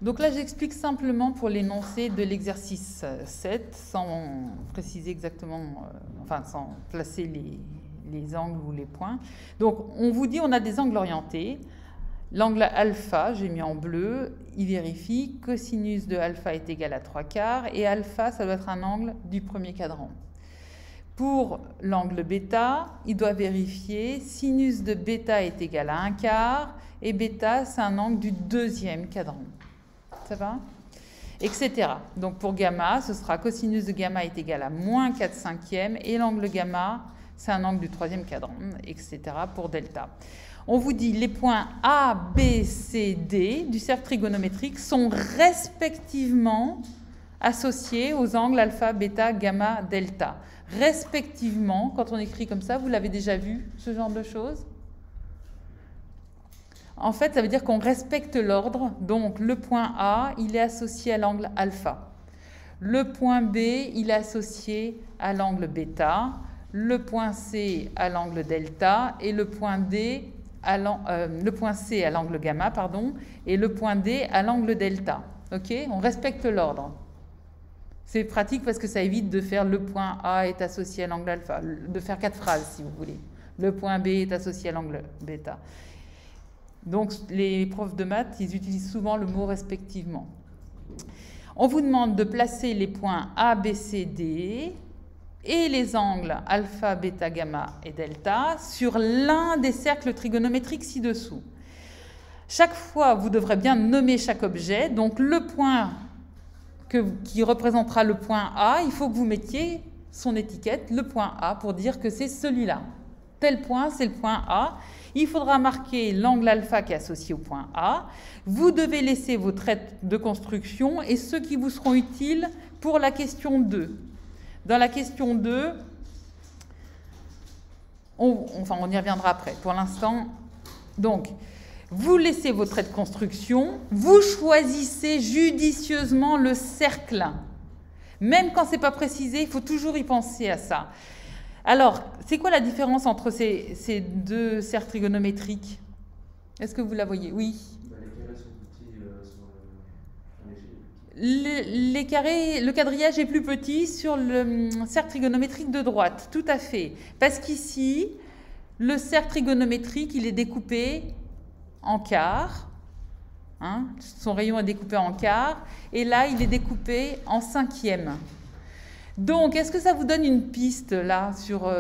Donc là, j'explique simplement pour l'énoncé de l'exercice 7, sans préciser exactement, enfin sans placer les angles ou les points. Donc on vous dit on a des angles orientés. L'angle alpha, j'ai mis en bleu, il vérifie cosinus de alpha est égal à 3/4 et alpha, ça doit être un angle du premier quadrant. Pour l'angle bêta, il doit vérifier sinus de bêta est égal à 1/4 et bêta, c'est un angle du deuxième quadrant. Ça va? Etc. Donc pour gamma, ce sera cosinus de gamma est égal à moins 4/5 et l'angle gamma, c'est un angle du troisième quadrant, etc. pour delta. On vous dit les points A, B, C, D du cercle trigonométrique sont respectivement associés aux angles alpha, bêta, gamma, delta. Respectivement, quand on écrit comme ça, vous l'avez déjà vu, ce genre de choses? En fait, ça veut dire qu'on respecte l'ordre. Donc, le point A, il est associé à l'angle alpha. Le point B, il est associé à l'angle bêta. Le point C à l'angle delta. Et le point D, le point C à l'angle gamma, pardon. Et le point D à l'angle delta. OK? On respecte l'ordre. C'est pratique parce que ça évite de faire le point A est associé à l'angle alpha. De faire 4 phrases, si vous voulez. Le point B est associé à l'angle bêta. Donc, les profs de maths, ils utilisent souvent le mot respectivement. On vous demande de placer les points A, B, C, D et les angles alpha, bêta, gamma et delta sur l'un des cercles trigonométriques ci-dessous. Chaque fois, vous devrez bien nommer chaque objet. Donc, le point qui représentera le point A, il faut que vous mettiez son étiquette, le point A, pour dire que c'est celui-là. Tel point, c'est le point A. Il faudra marquer l'angle alpha qui est associé au point A. Vous devez laisser vos traits de construction et ceux qui vous seront utiles pour la question 2. Dans la question 2, on y reviendra après. Pour l'instant, donc, vous laissez vos traits de construction, vous choisissez judicieusement le cercle. Même quand ce n'est pas précisé, il faut toujours y penser à ça. Alors, c'est quoi la différence entre ces deux cercles trigonométriques? Est-ce que vous la voyez? Oui. Les carrés, le quadrillage est plus petit sur le cercle trigonométrique de droite, tout à fait. Parce qu'ici, le cercle trigonométrique, il est découpé en quarts. Hein, son rayon est découpé en quarts. Et là, il est découpé en cinquièmes. Donc, est-ce que ça vous donne une piste là sur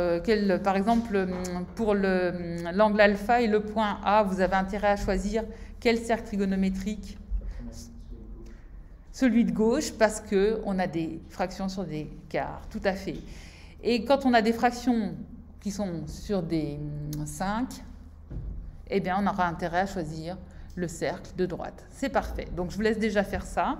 par exemple, pour l'angle alpha et le point A, vous avez intérêt à choisir quel cercle trigonométrique? Celui de gauche, parce qu'on a des fractions sur des quarts, tout à fait. Et quand on a des fractions qui sont sur des 5, eh bien, on aura intérêt à choisir le cercle de droite. C'est parfait. Donc, je vous laisse déjà faire ça.